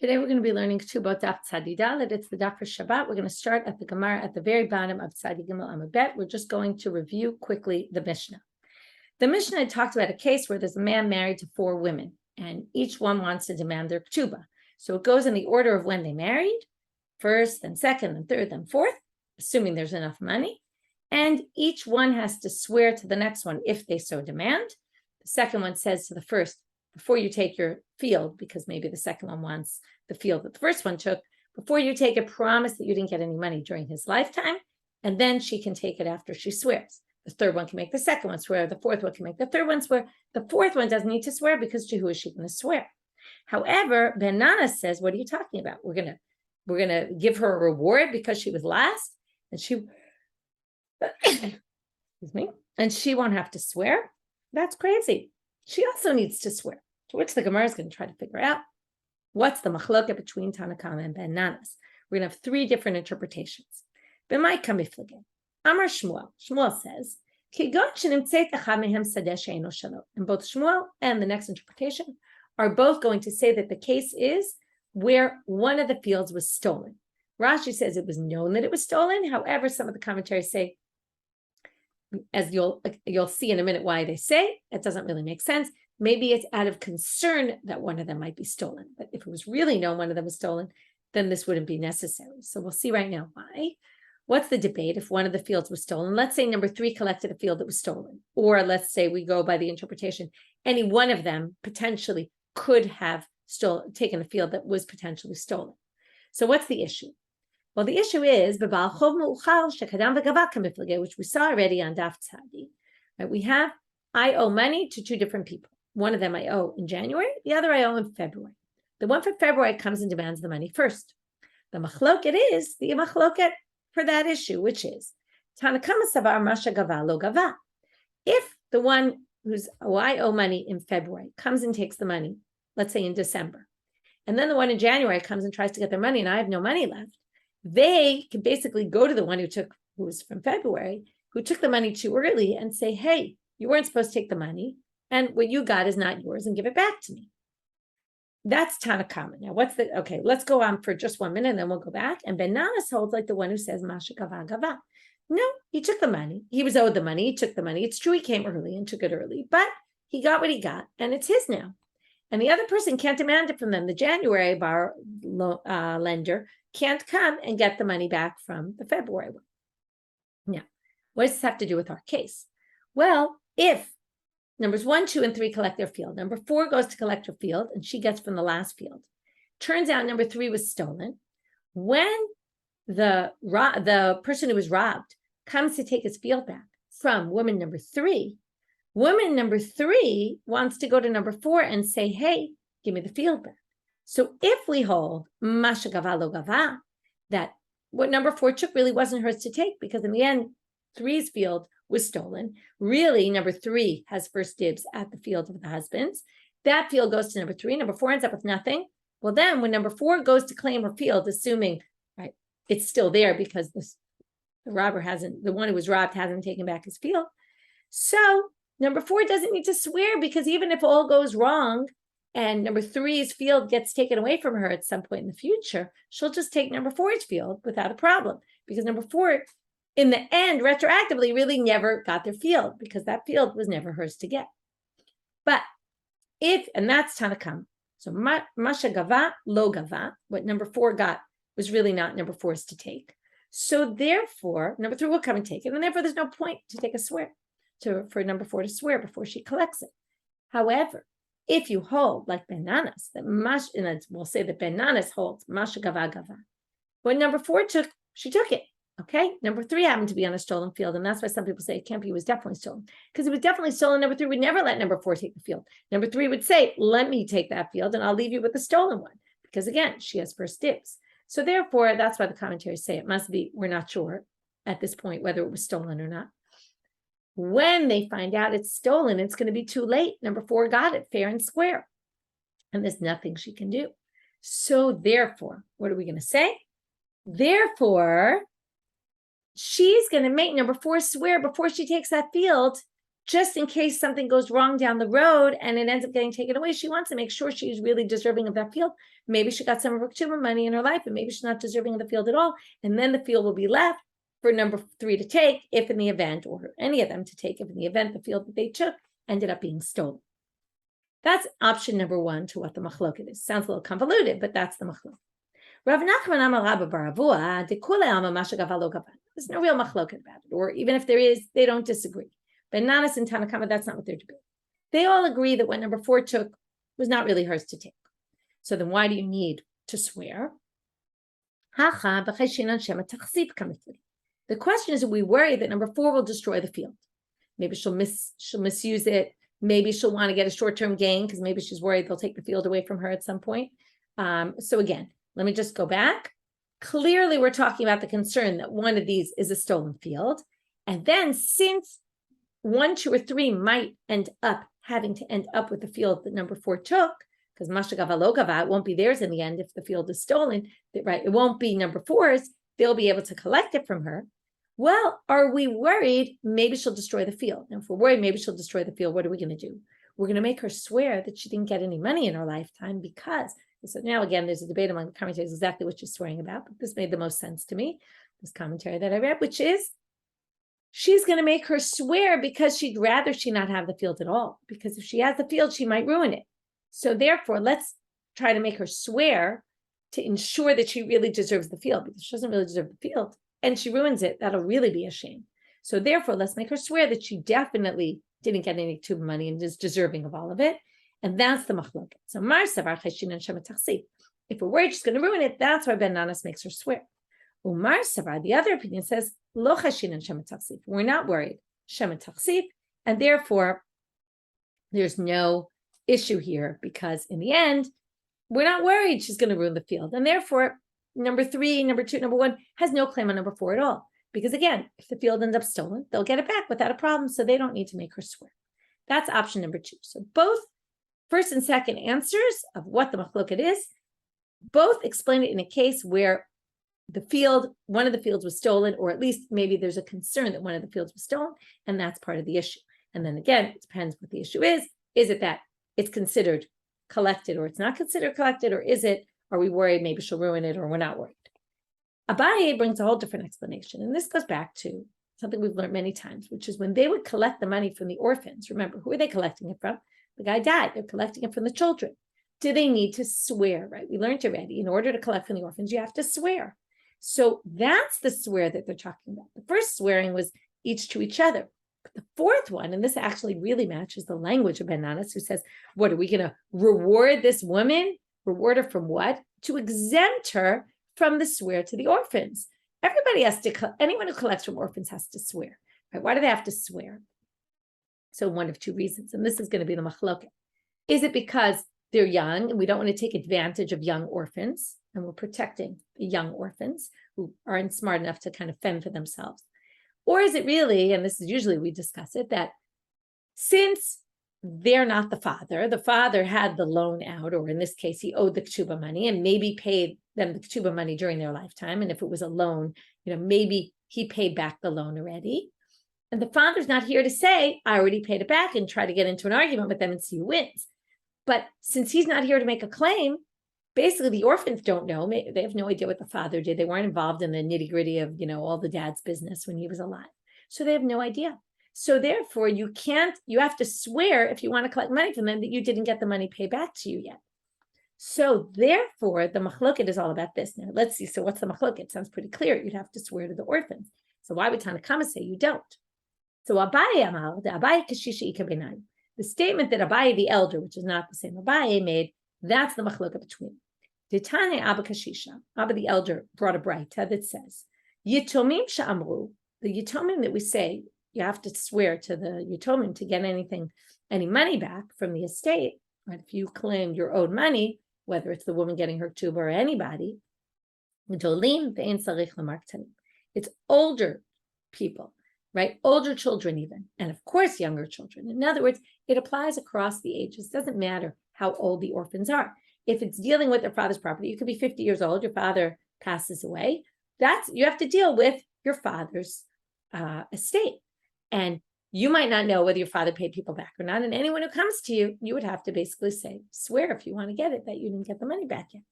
Today we're going to be learning Ketubot daf tzadi dalet. It's the daf for Shabbat. We're going to start at the Gemara at the very bottom of tzadi gimel amud bet. We're just going to review quickly the Mishna. The Mishna had talked about a case where there's a man married to 4 women, and each one wants to demand their ketuba. So it goes in the order of when they married, first, then second, then third, then fourth, assuming there's enough money. And each one has to swear to the next one if they so demand. The second one says to the first, before you take your field, because maybe the second one wants the field that the first one took, before you take it, promise that you didn't get any money during his lifetime, and then she can take it after she swears. The third one can make the second one swear, the fourth one can make the third one swear. The fourth one doesn't need to swear because to who is she going to swear? However, Ben Nana says, what are you talking about? We're gonna give her a reward because she was last, and she excuse me, and she won't have to swear. That's crazy. She also needs to swear, to which the Gemara is going to try to figure out what's the machloket between Tanakama and Ben Nanas. We're going to have 3 different interpretations. Amar Shmuel. Shmuel says, and both Shmuel and the next interpretation are both going to say that the case is where one of the fields was stolen. Rashi says it was known that it was stolen. However, some of the commentaries say, as you'll see in a minute why they say, it doesn't really make sense. Maybe it's out of concern that one of them might be stolen. But if it was really known one of them was stolen, then this wouldn't be necessary. So we'll see right now why. What's the debate if one of the fields was stolen? Let's say number 3 collected a field that was stolen. Or let's say we go by the interpretation, any one of them potentially could have taken a field that was potentially stolen. So what's the issue? Well, the issue is, which we saw already on Daf Tzadi. Right? We have, I owe money to 2 different people. One of them I owe in January, the other I owe in February. The one for February comes and demands the money first. The machloket is the machloket for that issue, which is, Tanakama savar masha gava lo gava. If the one I owe money in February comes and takes the money, let's say in December, and then the one in January comes and tries to get their money and I have no money left, they can basically go to the one who was from February, who took the money too early and say, hey, you weren't supposed to take the money, and what you got is not yours, and give it back to me. That's Tanakama. Now, let's go on for just 1 minute, and then we'll go back. And Ben Nanas holds like the one who says, Masha gava gava. No, he took the money. He was owed the money. He took the money. It's true he came early and took it early, but he got what he got, and it's his now. And the other person can't demand it from them. The January lender can't come and get the money back from the February one. Now, what does this have to do with our case? Well, if numbers 1, 2, and 3 collect their field, number 4 goes to collect her field, and she gets from the last field. Turns out number 3 was stolen. When the person who was robbed comes to take his field back from woman number 3 wants to go to number 4 and say, hey, give me the field back. So if we hold masha gava lo gava, that what number 4 took really wasn't hers to take, because in the end, 3's field was stolen. Really, number 3 has first dibs at the field of the husband's. That field goes to number 3. Number 4 ends up with nothing. Well, then when number 4 goes to claim her field, assuming right, it's still there because the one who was robbed hasn't taken back his field. So number 4 doesn't need to swear, because even if all goes wrong and number 3's field gets taken away from her at some point in the future, she'll just take number 4's field without a problem, because number 4, in the end, retroactively, really never got their field, because that field was never hers to get. But and that's Tanakam. So masha gava lo gava, what number 4 got was really not number 4's to take. So therefore, number 3 will come and take it, and therefore there's no point to take a swear, for number 4 to swear before she collects it. However, if you hold like Ben Nanas, we'll say that Ben Nanas holds masha gava gava. When number 4 took, she took it. Okay, number 3 happened to be on a stolen field, and that's why some people say it can't be, it was definitely stolen. Because it was definitely stolen, number 3 would never let number 4 take the field. Number 3 would say, let me take that field, and I'll leave you with the stolen one. Because again, she has first dibs. So therefore, that's why the commentaries say it must be, we're not sure at this point whether it was stolen or not. When they find out it's stolen, it's going to be too late. Number 4 got it fair and square, and there's nothing she can do. So therefore, what are we going to say? Therefore, she's going to make number 4 swear before she takes that field just in case something goes wrong down the road and it ends up getting taken away, she wants to make sure she's really deserving of that field. Maybe she got some of her ketuba money in her life, and maybe she's not deserving of the field at all. And then the field will be left for number 3 to take if in the event, or any of them to take if in the event the field that they took ended up being stolen. That's option number 1 to what the machloket is. Sounds a little convoluted, but that's the machloket. Rav Nachman amar Rabbi baravua dekule alma mashagav lo gavan. There's no real machloket about it, or even if there is, they don't disagree. But Nanas and Tanakama, that's not what they're debating. They all agree that what number 4 took was not really hers to take. So then why do you need to swear? The question is, are we worried that number 4 will destroy the field? Maybe she'll misuse it. Maybe she'll want to get a short-term gain because maybe she's worried they'll take the field away from her at some point. So again, let me just go back. Clearly, we're talking about the concern that one of these is a stolen field. And then since 1, 2, or 3 might end up having to end up with the field that number 4 took, because mashagava lo gava, it won't be theirs in the end if the field is stolen, right? It won't be number 4's. They'll be able to collect it from her. Well, are we worried maybe she'll destroy the field? Now, if we're worried maybe she'll destroy the field, what are we going to do? We're going to make her swear that she didn't get any money in her lifetime because, so now again, there's a debate among the commentators exactly what she's swearing about, but this made the most sense to me, this commentary that I read, which is, she's going to make her swear because she'd rather she not have the field at all. Because if she has the field, she might ruin it. So therefore, let's try to make her swear to ensure that she really deserves the field, because she doesn't really deserve the field. And she ruins it, that'll really be a shame. So therefore, let's make her swear that she definitely didn't get any ketuba money and is deserving of all of it. And that's the machloket. So Mar savar cheshin and shemet tachsif. If we're worried she's going to ruin it, that's why Ben Nanas makes her swear. Umar savar, the other opinion says, lo cheshin and shemet tachsif. We're not worried, shemet tachsif, and therefore there's no issue here because in the end, we're not worried she's going to ruin the field. And therefore, number 3, number 2, number 1 has no claim on number 4 at all. Because again, if the field ends up stolen, they'll get it back without a problem, so they don't need to make her swear. That's option number 2. So both first and second answers of what the machloket is, both explain it in a case where the field, one of the fields was stolen, or at least maybe there's a concern that one of the fields was stolen, and that's part of the issue. And then again, it depends what the issue is. Is it that it's considered collected or it's not considered collected, or is it, are we worried maybe she'll ruin it or we're not worried? Abaye brings a whole different explanation. And this goes back to something we've learned many times, which is when they would collect the money from the orphans, remember, who are they collecting it from? The guy died. They're collecting it from the children. Do they need to swear, right? We learned already, in order to collect from the orphans, you have to swear. So that's the swear that they're talking about. The first swearing was each to each other. But the fourth one, and this actually really matches the language of Ben Nanas, who says, what, are we going to reward this woman? Reward her from what? To exempt her from the swear to the orphans. Everybody has to, anyone who collects from orphans has to swear. Right? Why do they have to swear? So one of 2 reasons, and this is going to be the machloket. Is it because they're young and we don't want to take advantage of young orphans, and we're protecting the young orphans who aren't smart enough to kind of fend for themselves? Or is it really, and this is usually we discuss it, that since they're not the father had the loan out, or in this case, he owed the ketuba money and maybe paid them the ketuba money during their lifetime. And if it was a loan, maybe he paid back the loan already. And the father's not here to say, I already paid it back, and try to get into an argument with them and see who wins. But since he's not here to make a claim, basically the orphans don't know. They have no idea what the father did. They weren't involved in the nitty gritty of, all the dad's business when he was alive. So they have no idea. So therefore you have to swear if you want to collect money from them that you didn't get the money paid back to you yet. So therefore the machloket is all about this. Now let's see. So what's the machloket? Sounds pretty clear. You'd have to swear to the orphans. So why would Tanakama say you don't? So Abaye Amal, the Abaye Kashisha Ika Benaim. The statement that Abaye the elder, which is not the same Abaye, made, that's the machloket between. Ditane Abba Kashisha, Abba the elder brought a braita that says, Yitomim Sha'amru, the Yitomim that we say, you have to swear to the Yitomim to get any money back from the estate. Right? If you claim you're owed money, whether it's the woman getting her ketuba or anybody, it's older people, right? Older children even, and of course younger children. In other words, it applies across the ages. It doesn't matter how old the orphans are. If it's dealing with their father's property, you could be 50 years old, your father passes away. You have to deal with your father's estate. And you might not know whether your father paid people back or not. And anyone who comes to you, you would have to basically swear if you want to get it, that you didn't get the money back yet.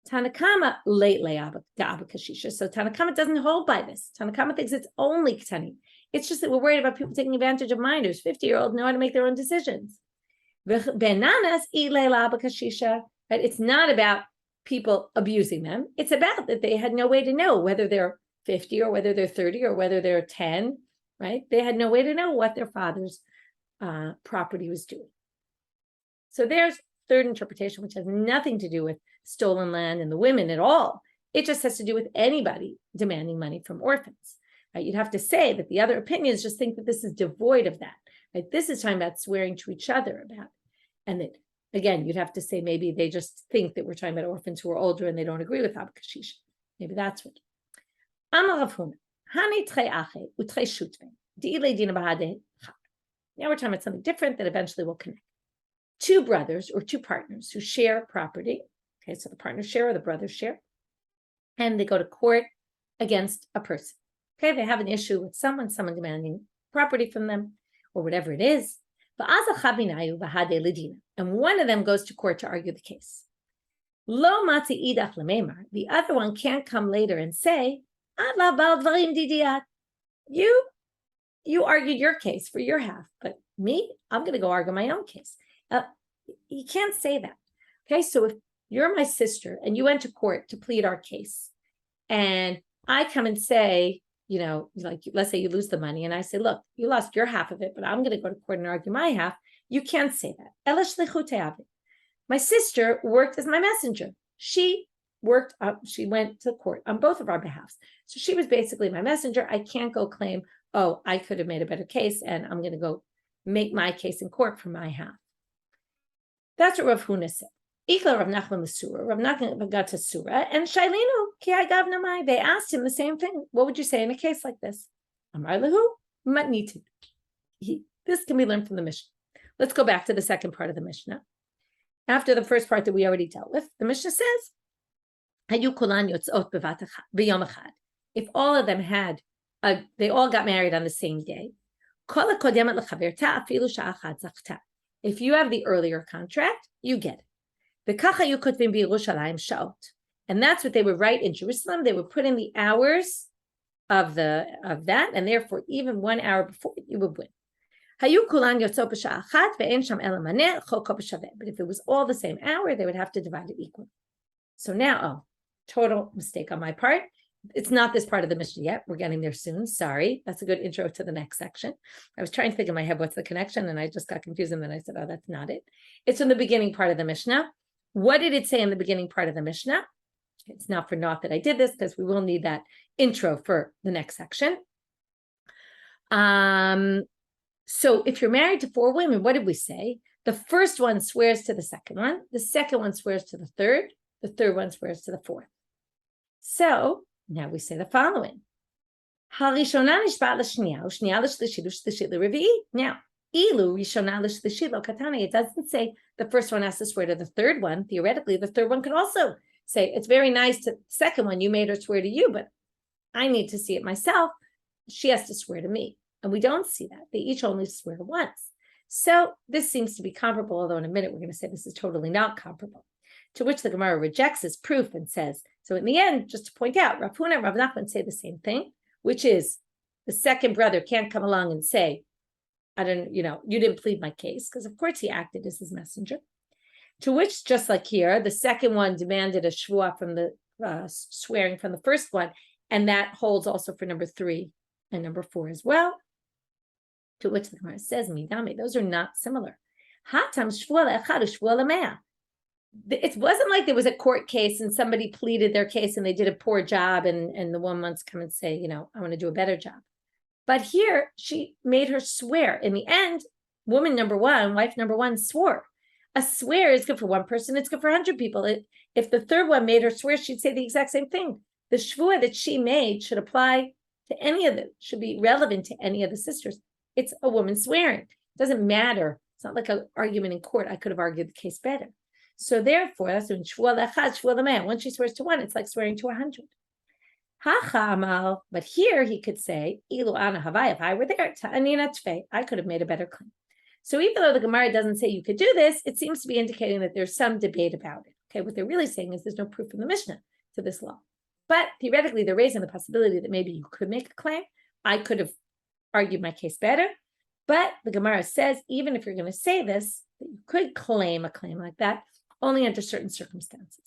Tanakama late kashisha. So Tanakama doesn't hold by this. Tanakama thinks it's only ketani. It's just that we're worried about people taking advantage of minors. 50-year-olds know how to make their own decisions. Bananas kashisha. Right? It's not about people abusing them. It's about that they had no way to know whether they're 50 or whether they're 30 or whether they're 10. Right? They had no way to know what their father's property was doing. So there's third interpretation, which has nothing to do with stolen land and the women at all. It just has to do with anybody demanding money from orphans. Right? You'd have to say that the other opinions just think that this is devoid of that. Right? This is talking about swearing to each other about it. And that, again, you'd have to say maybe they just think that we're talking about orphans who are older and they don't agree with Abakashisha. Maybe that's what. Now we're talking about something different that eventually will connect. Two brothers or two partners who share property. Okay, so the partners share or the brothers share. And they go to court against a person. Okay, they have an issue with someone demanding property from them or whatever it is. And one of them goes to court to argue the case. The other one can't come later and say, you argued your case for your half, but me, I'm going to go argue my own case. You can't say that. Okay, so if you're my sister and you went to court to plead our case, and I come and say, like, let's say you lose the money, and I say, look, you lost your half of it, but I'm going to go to court and argue my half. You can't say that. My sister worked as my messenger. She went to court on both of our behalves. So she was basically my messenger. I can't go claim, oh, I could have made a better case, and I'm going to go make my case in court for my half. That's what Rav Huna said. Rav Nachman got to Surah, and Shailinu, ki gavnamai. They asked him the same thing. What would you say in a case like this? Amar lahu matnitu. This can be learned from the Mishnah. Let's go back to the second part of the Mishnah. After the first part that we already dealt with, the Mishnah says, if all of them they all got married on the same day, if you have the earlier contract, you get it. And that's what they would write in Jerusalem. They would put in the hours of that, and therefore even 1 hour before you would win. But if it was all the same hour, they would have to divide it equally. So now, total mistake on my part. It's not this part of the Mishnah yet. We're getting there soon. Sorry. That's a good intro to the next section. I was trying to think in my head what's the connection, and I just got confused, and then I said, oh, that's not it. It's in the beginning part of the Mishnah. What did it say in the beginning part of the Mishnah? It's not for naught that I did this, because we will need that intro for the next section. So if you're married to 4 women, what did we say? The first one swears to the second one. The second one swears to the third. The third one swears to the fourth. So now we say the following. Now, it doesn't say the first one has to swear to the third one. Theoretically, the third one could also say, it's very nice to the second one, you made her swear to you, but I need to see it myself. She has to swear to me. And we don't see that. They each only swear once. So this seems to be comparable, although in a minute we're going to say this is totally not comparable. To which the Gemara rejects this proof and says, so in the end, just to point out, Rav Huna and Rav Nachman say the same thing, which is the second brother can't come along and say, you didn't plead my case, because of course he acted as his messenger. To which, just like here, the second one demanded a shvuah from the swearing from the first one, and that holds also for number 3 and number 4 as well. To which the Gemara says, Midame, those are not similar. Hatam shvuah le'echad u'shvuah le'mea. It wasn't like there was a court case and somebody pleaded their case and they did a poor job, and the one wants to come and say, I want to do a better job. But here she made her swear. In the end, woman number 1, wife number 1 swore. A swear is good for one person. It's good for 100 people. If the third one made her swear, she'd say the exact same thing. The shvuah that she made should apply to should be relevant to any of the sisters. It's a woman swearing. It doesn't matter. It's not like an argument in court. I could have argued the case better. So therefore, that's when shvuah lechad, shvuah lemea. Once she swears to 1, it's like swearing to 100. But here he could say, Ilu ana havai, if I were there, ta'anina tfei, I could have made a better claim. So even though the Gemara doesn't say you could do this, it seems to be indicating that there's some debate about it. Okay, what they're really saying is there's no proof in the Mishnah to this law. But theoretically, they're raising the possibility that maybe you could make a claim. I could have argued my case better. But the Gemara says, even if you're going to say this, that you could claim a claim like that, only under certain circumstances.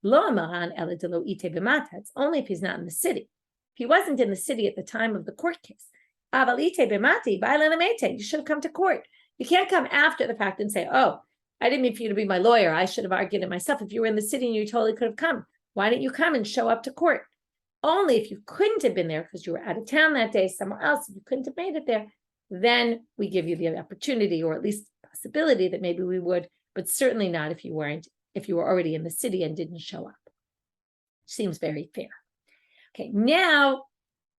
Lo amaran ela de lo ite b'mata. It's only if he's not in the city. If he wasn't in the city at the time of the court case, aval ite b'mati b'aylen amete. You should have come to court. You can't come after the fact and say, oh, I didn't mean for you to be my lawyer. I should have argued it myself. If you were in the city and you totally could have come, why didn't you come and show up to court? Only if you couldn't have been there because you were out of town that day, somewhere else, if you couldn't have made it there, then we give you the opportunity, or at least possibility that maybe we would, but certainly not if you were already in the city and didn't show up. Seems very fair. Okay, now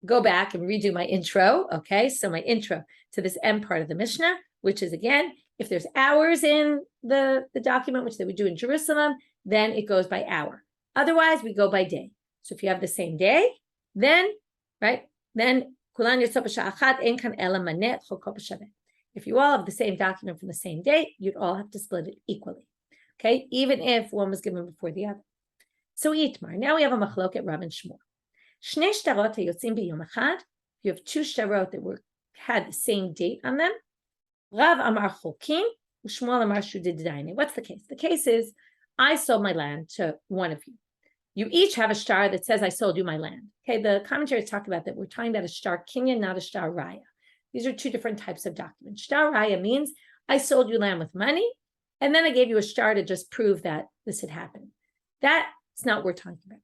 go back and redo my intro. Okay, so my intro to this M part of the Mishnah, which is, again, if there's hours in the document, which they would do in Jerusalem, then it goes by hour. Otherwise, we go by day. So if you have the same day, then, right, then if you all have the same document from the same day, you'd all have to split it equally. Okay, even if one was given before the other. So Itmar, now we have a machloket Rav and Shmuel. Shnei shtarot hayotzim b'yom echad. You have two shtarot that had the same date on them. Rav amar chokim, Shmuel amar shudid. What's the case? The case is, I sold my land to one of you. You each have a shtar that says, I sold you my land. Okay, the commentaries talk about that. We're talking about a shtar kinyan, not a shtar raya. These are two different types of documents. Shtar raya means I sold you land with money, and then I gave you a shtar to just prove that this had happened. That's not what we're talking about.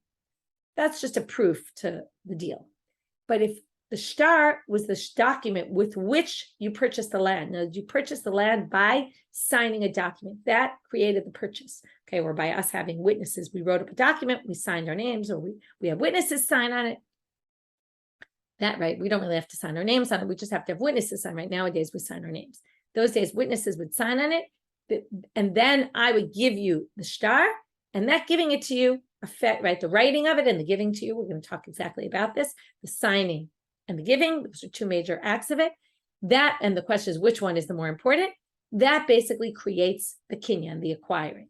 That's just a proof to the deal. But if the shtar was the document with which you purchased the land, now you purchased the land by signing a document, that created the purchase. Okay, or by us having witnesses, we wrote up a document, we signed our names, or we have witnesses sign on it. That, right, we don't really have to sign our names on it, we just have to have witnesses sign. Right, nowadays we sign our names. Those days witnesses would sign on it, and then I would give you the shtar, and that giving it to you, right, the writing of it and the giving to you, we're going to talk exactly about this, the signing and the giving, those are two major acts of it. That, and the question is, which one is the more important? That basically creates the kinyan, the acquiring.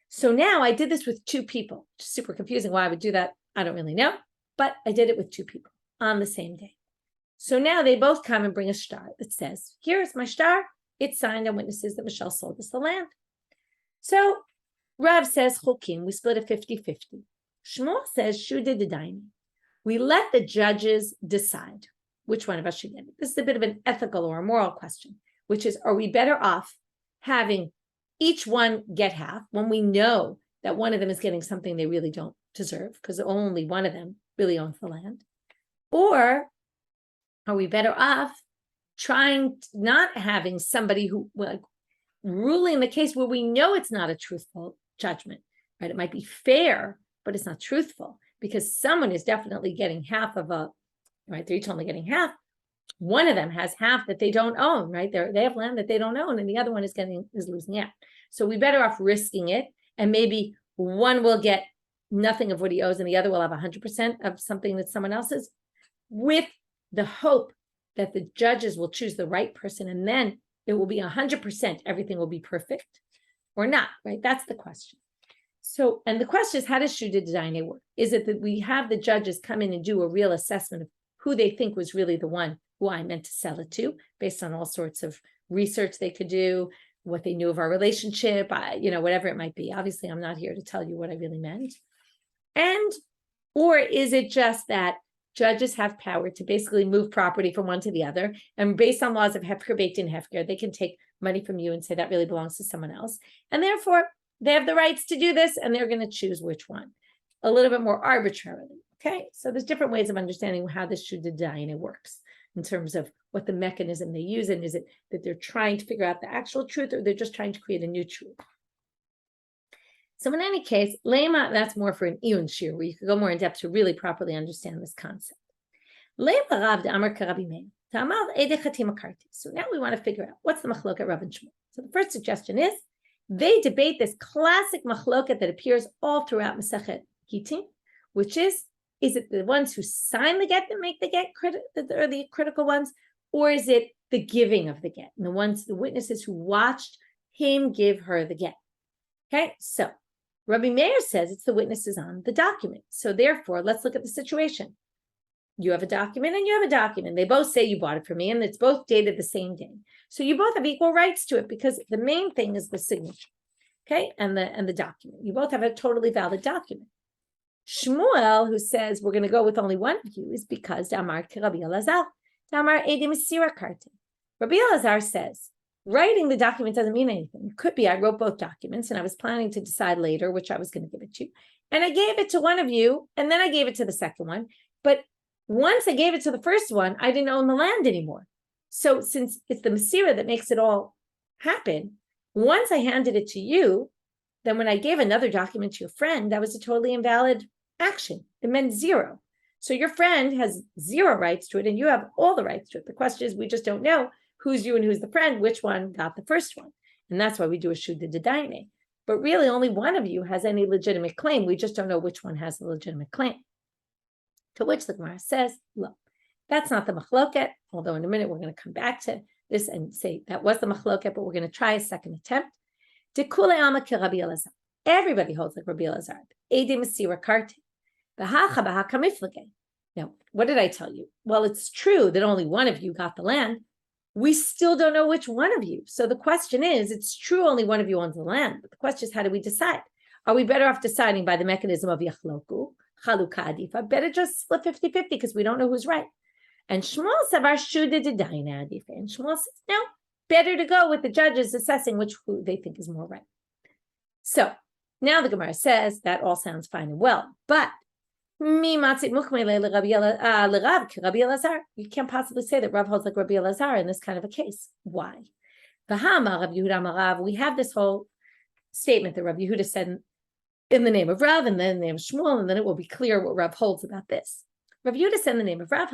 So now I did this with two people. Super confusing why I would do that. I don't really know, but I did it with two people on the same day. So now they both come and bring a shtar that says, here's my shtar. It's signed on witnesses that Michelle sold us the land. So Rav says, chokim, we split it 50-50. Shmuel says, shude dedaini. We let the judges decide which one of us should get it. This is a bit of an ethical or a moral question, which is, are we better off having each one get half when we know that one of them is getting something they really don't deserve because only one of them really owns the land? Or are we better off not having somebody who, ruling the case where we know it's not a truthful judgment, right? It might be fair, but it's not truthful because someone is definitely getting half of right? They're each only getting half. One of them has half that they don't own, right? They have land that they don't own, and the other one is losing out. So we better off risking it, and maybe one will get nothing of what he owes, and the other will have 100% of something that someone else's, with the hope that the judges will choose the right person, and then it will be 100%. Everything will be perfect, or not, right? That's the question. So, and the question is, how does Shuda Dedaine work? Is it that we have the judges come in and do a real assessment of who they think was really the one who I meant to sell it to, based on all sorts of research they could do, what they knew of our relationship, whatever it might be. Obviously, I'm not here to tell you what I really meant. Or is it just that judges have power to basically move property from one to the other, and based on laws of hefker, beit din hefker, they can take money from you and say that really belongs to someone else, and therefore they have the rights to do this, and they're going to choose which one, a little bit more arbitrarily. Okay, so there's different ways of understanding how this Shuda Dedaine works in terms of what the mechanism they use, and is it that they're trying to figure out the actual truth, or they're just trying to create a new truth? So in any case, lema, that's more for an iyun shiur, where you could go more in depth to really properly understand this concept. Lema Rav d'amar k'Rabbi Meir, ta'amar edei chatim akarti. So now we want to figure out what's the machloket Rav and Shmuel. So the first suggestion is they debate this classic machloket that appears all throughout Masechet Gittin, which is Is it the ones who sign the get that make the get are the critical ones, or is it the giving of the get, and the witnesses who watched him give her the get? Okay, so Rabbi Meir says it's the witnesses on the document. So therefore, let's look at the situation. You have a document and you have a document. They both say you bought it from me, and it's both dated the same day. So you both have equal rights to it, because the main thing is the signature, okay, and the document. You both have a totally valid document. Shmuel, who says we're going to go with only one of you, is because Damar Rabbi Elazar, Damar Edim Sira Karte. Rabbi Elazar says writing the document doesn't mean anything. It could be I wrote both documents and I was planning to decide later which I was going to give it to, and I gave it to one of you, and then I gave it to the second one. But once I gave it to the first one, I didn't own the land anymore. So since it's the Masira that makes it all happen, once I handed it to you, then when I gave another document to your friend, that was a totally invalid action. It meant zero. So your friend has zero rights to it, and you have all the rights to it. The question is, we just don't know who's you and who's the friend, which one got the first one. And that's why we do a Shiur de Daine. But really, only one of you has any legitimate claim. We just don't know which one has the legitimate claim. To which the Gemara says, look, that's not the machloket, although in a minute we're going to come back to this and say that was the machloket, but we're going to try a second attempt. Everybody holds like Rabbi Elazar. Now, what did I tell you? Well, it's true that only one of you got the land. We still don't know which one of you. So the question is, it's true only one of you owns the land, but the question is, how do we decide? Are we better off deciding by the mechanism of Yachloku? Better just split 50-50 because we don't know who's right. And Shmuel savar shuda de daina adif. And Shmuel says, no, better to go with the judges assessing who they think is more right. So now the Gemara says that all sounds fine and well, but you can't possibly say that Rav holds like Rabbi Elazar in this kind of a case. Why? We have this whole statement that Rav Yehuda said in the name of Rav, and then in the name of Shmuel, and then it will be clear what Rav holds about this. Rav Yehuda said in the name of Rav,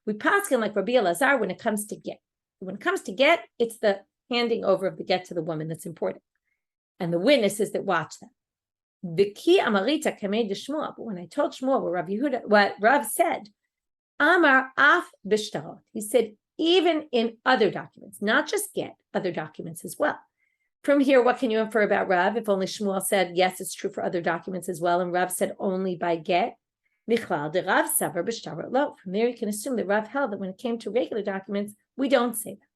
we pass him like Rabbi Elazar when it comes to get. When it comes to get, it's the handing over of the get to the woman that's important, and the witnesses that watch them. But when I told Shmuel what Rav said, Amar af b'shtarot, he said even in other documents, not just get, other documents as well. From here, what can you infer about Rav? If only Shmuel said, yes, it's true for other documents as well, and Rav said only by get. From there, you can assume that Rav held that when it came to regular documents, we don't say that.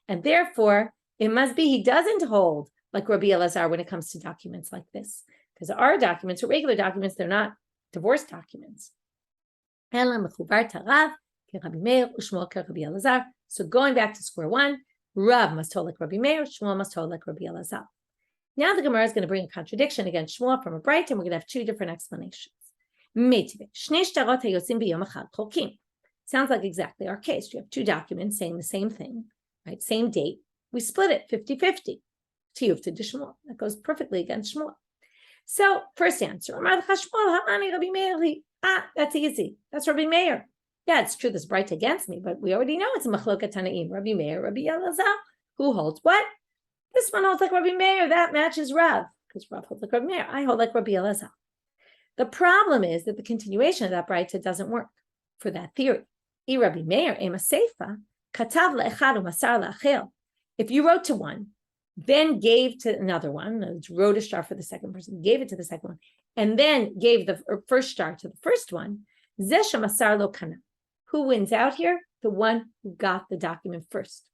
And therefore, it must be he doesn't hold like Rabbi Elazar when it comes to documents like this. Because our documents are regular documents, they're not divorce documents. So going back to square one, Rav must hold like Rabbi Meir, Shmuel must hold like Rabbi Elazar. Now the Gemara is going to bring a contradiction against Shmuel from a braita, and we're going to have two different explanations. Sounds like exactly our case. You have two documents saying the same thing, right? Same date. We split it 50-50. Tiyuv to Shmuel. That goes perfectly against Shmuel. So first answer, that's easy. That's Rabbi Meir. Yeah, it's true, this braita against me, but we already know it's a machloket tanaim. Rabbi Meir, Rabbi Elazar. Who holds what? This one holds like Rabbi Meir. That matches Rav, because Rav holds like Rabbi Meir. I hold like Rabbi Elazar. The problem is that the continuation of that braita doesn't work for that theory. Rabbi Meir, ema seifa, katav le'echad u'masar le'achel. If you wrote to one, then gave to another one, wrote a star for the second person, gave it to the second one, and then gave the first star to the first one, zeh shemasar lo kana. Who wins out here? The one who got the document first.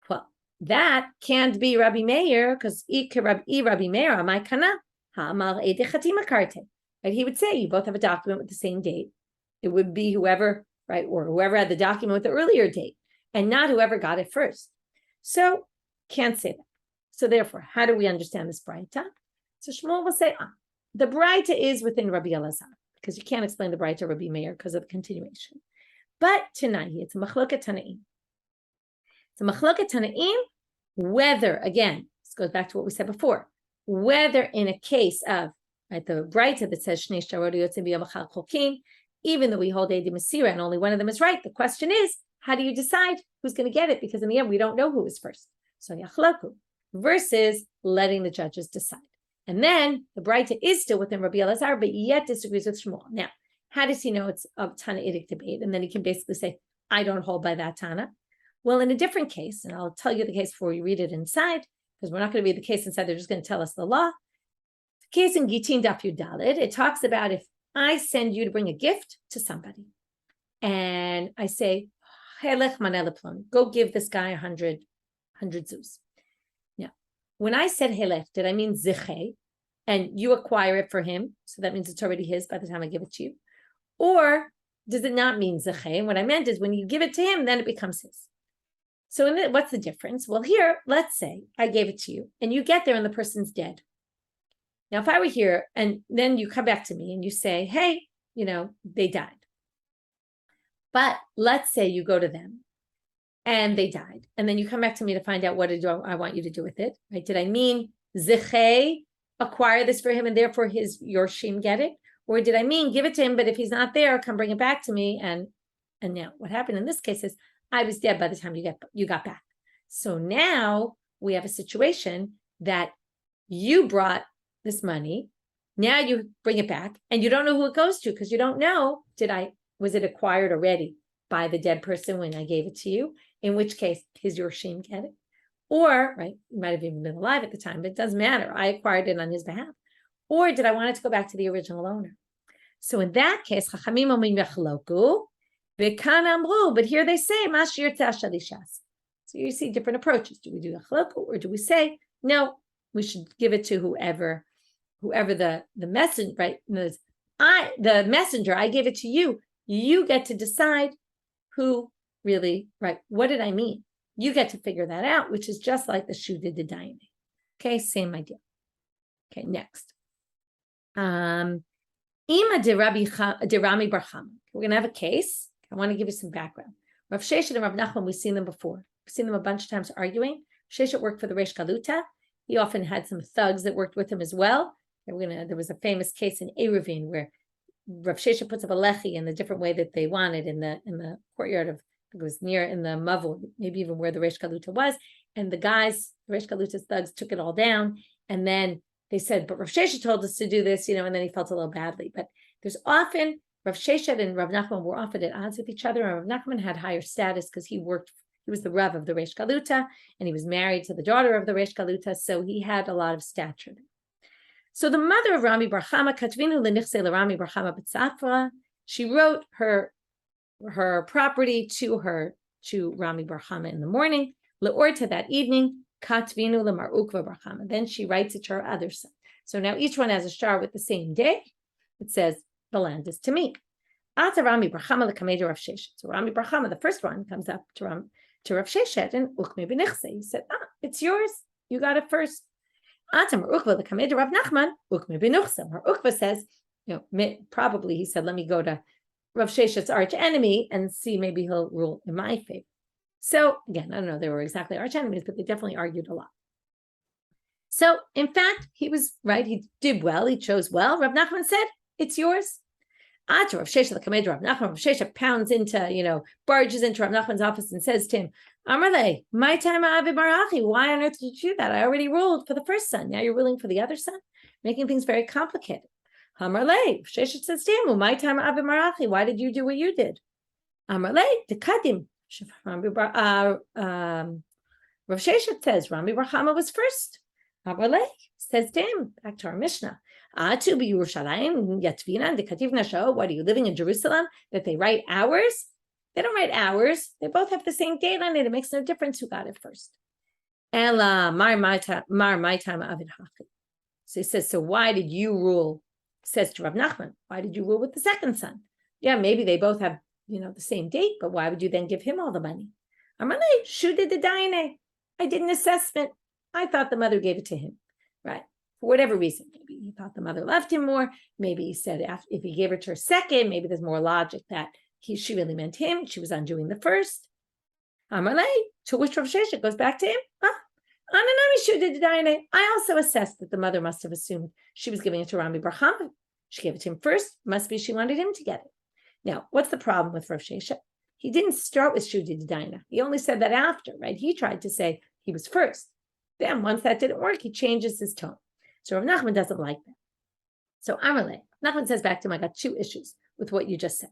Well, that can't be Rabbi Meir, because Rabbi Meir, amai kana, ha'amar ede chatima karte. Right? He would say, you both have a document with the same date. It would be whoever, right, or whoever had the document with the earlier date, and not whoever got it first. So, can't say that. So therefore, how do we understand this braita? So Shmuel will say, the braita is within Rabbi Elazar, because you can't explain the braita Rabbi Meir because of the continuation. But tonight, it's a machloket tanaim. It's a machloket tanaim, whether, again, this goes back to what we said before, whether in a case of, right, the braita that says, Shnei shtarot yotzim b'yom echad chokim, even though we hold Edim Masira and only one of them is right, the question is, how do you decide who's going to get it? Because in the end, we don't know who is first. So yachloku, versus letting the judges decide. And then the braita is still within Rabbi Elazar, but yet disagrees with Shmuel. Now, how does he know it's a Tanaitic debate? And then he can basically say, I don't hold by that Tana. Well, in a different case, and I'll tell you the case before you read it inside, because we're not going to read the case inside, they're just going to tell us the law. The case in Gittin Daf Yud Daled, it talks about if I send you to bring a gift to somebody, and I say, go give this guy 100 zuz. Now, when I said helech, did I mean zichei, and you acquire it for him, so that means it's already his by the time I give it to you? Or does it not mean zichei? And what I meant is when you give it to him, then it becomes his. So what's the difference? Well, here, let's say I gave it to you, and you get there and the person's dead. Now, if I were here, and then you come back to me and you say, hey, they died. But let's say you go to them and they died. And then you come back to me to find out what I want you to do with it. Right? Did I mean zichei, acquire this for him and therefore your shim get it? Or did I mean give it to him, but if he's not there, come bring it back to me? And now what happened in this case is I was dead by the time you got back. So now we have a situation that you brought this money. Now you bring it back and you don't know who it goes to because you don't know, was it acquired already by the dead person when I gave it to you? In which case, is your shame get it? Or, right, you might have even been alive at the time, but it doesn't matter. I acquired it on his behalf. Or did I want it to go back to the original owner? So in that case, Chachamim omrim yachloku, v'kan amru, but here they say, Mashiur t'ashalishas. So you see different approaches. Do we do yachloku or do we say, no, we should give it to whoever the messenger, right? The messenger, I gave it to you. You get to decide who really, right? What did I mean? You get to figure that out, which is just like the Shu did the Dayan. Okay, same idea. Okay, next. Ima de Rami bar Chama. We're going to have a case. I want to give you some background. Rav Sheshet and Rav Nachman, we've seen them before. We've seen them a bunch of times arguing. Sheshet worked for the Reish Galuta. He often had some thugs that worked with him as well. There was a famous case in Eruvin where Rav Sheshet puts up a lechi in the different way that they wanted in the courtyard of, it was near in the Mavul, maybe even where the Reish Galuta was. And the guys, the Reish Galuta's thugs, took it all down. And then they said, but Rav Sheshet told us to do this, and then he felt a little badly. But there's often, Rav Sheshet and Rav Nachman were often at odds with each other. And Rav Nachman had higher status because he was the Rav of the Reish Galuta, and he was married to the daughter of the Reish Galuta, so he had a lot of stature. So the mother of Rami bar Chama, Katvinu lenichse Rami bar Chama b'tzafra, she wrote her property to Rami bar Chama in the morning, leorta that evening, Katvinu lemar ukva bar Chama. Then she writes it to her other son. So now each one has a star with the same day. It says, the land is to me. Ata Rami bar Chama lekamedu Rav Sheshet. So Rami bar Chama, the first one, comes up to Rav Sheshet and ukme b'nichse. He said, it's yours. You got it first. Atam Ukva the Kamed Rav Nachman Ukme Benuchsam. Her Ukva says, probably he said, let me go to Rav Sheshet's arch enemy and see maybe he'll rule in my favor. So again, I don't know they were exactly arch enemies, but they definitely argued a lot. So in fact, he was right. He did well. He chose well. Rav Nachman said, it's yours. Rav Sheshet the Kamed Rav Nachman. Rav Sheshet pounds into, barges into Rav Nachman's office and says to him, Amarle, my time Avi Barachi. Why on earth did you do that? I already ruled for the first son. Now you're ruling for the other son, making things very complicated. Amarle, Sheshet says to him, my time Avi Barachi. Why did you do what you did? Amarle, the Kadim. Rav Sheshet says Rami bar Chama was first. Amarle says to him, back to our Mishna. Atu b'Yerushalayim yatvina and the Kativ Nasho. What are you living in Jerusalem? That they write hours? They don't write hours. They both have the same date on it. It makes no difference who got it first. Ela mar my time avid hachi. So he says, so why did you rule? Says to Rav Nachman, why did you rule with the second son? Yeah, maybe they both have, the same date, but why would you then give him all the money? Amalei, Shu did the Dayan. I did an assessment. I thought the mother gave it to him, right? For whatever reason, maybe he thought the mother loved him more. Maybe he said if he gave her to her second, maybe there's more logic that she really meant him. She was undoing the first. Amalei, to which Rav Sheshet goes back to him. I also assessed that the mother must have assumed she was giving it to Rami bar Chama. She gave it to him first. Must be she wanted him to get it. Now, what's the problem with Rav Sheshet? He didn't start with Shudi D'Daina. He only said that after, right? He tried to say he was first. Then once that didn't work, he changes his tone. So Rav Nachman doesn't like that. So Amarle, Nachman says back to him, I got two issues with what you just said.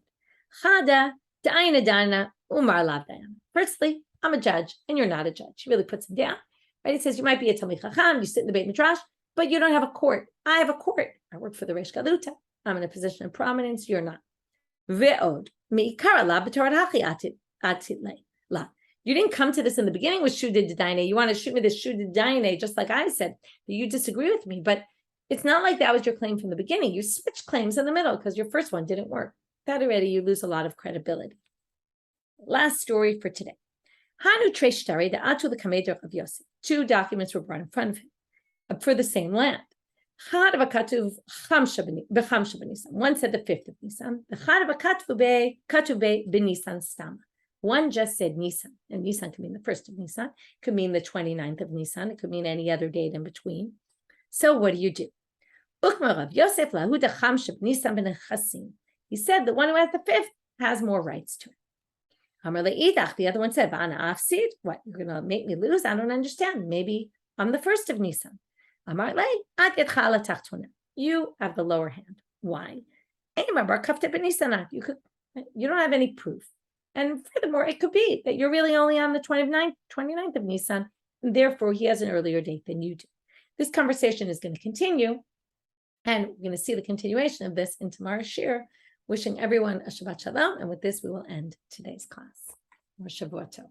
Chada, da'ina dana, umar lav dayana. Firstly, I'm a judge and you're not a judge. He really puts him down. Right? He says, you might be a Talmid Chacham, you sit in the Beit Midrash, but you don't have a court. I have a court. I work for the Reish Galuta. I'm in a position of prominence. You're not. Ve'od, me'ikara la b'torah hachi atit la. You didn't come to this in the beginning with Shudid Daine. You want to shoot me this Shudid Daine, just like I said, that you disagree with me. But it's not like that was your claim from the beginning. You switched claims in the middle because your first one didn't work. That already, you lose a lot of credibility. Last story for today. Hanu Treshtari, the Atu the Kameder of Yosef. Two documents were brought in front of him for the same land. One said the 5th of Nisan. One just said Nisan, and Nisan could mean the 1st of Nisan, could mean the 29th of Nisan, it could mean any other date in between. So what do you do? He said the one who has the 5th has more rights to it. The other one said, what, you're going to make me lose? I don't understand. Maybe I'm the 1st of Nisan. You have the lower hand. Why? You don't have any proof. And furthermore, it could be that you're really only on the 29th of Nisan, and therefore he has an earlier date than you do. This conversation is going to continue, and we're going to see the continuation of this in tomorrow's Shiur. Wishing everyone a Shabbat Shalom, and with this we will end today's class. Or Shavua Tov.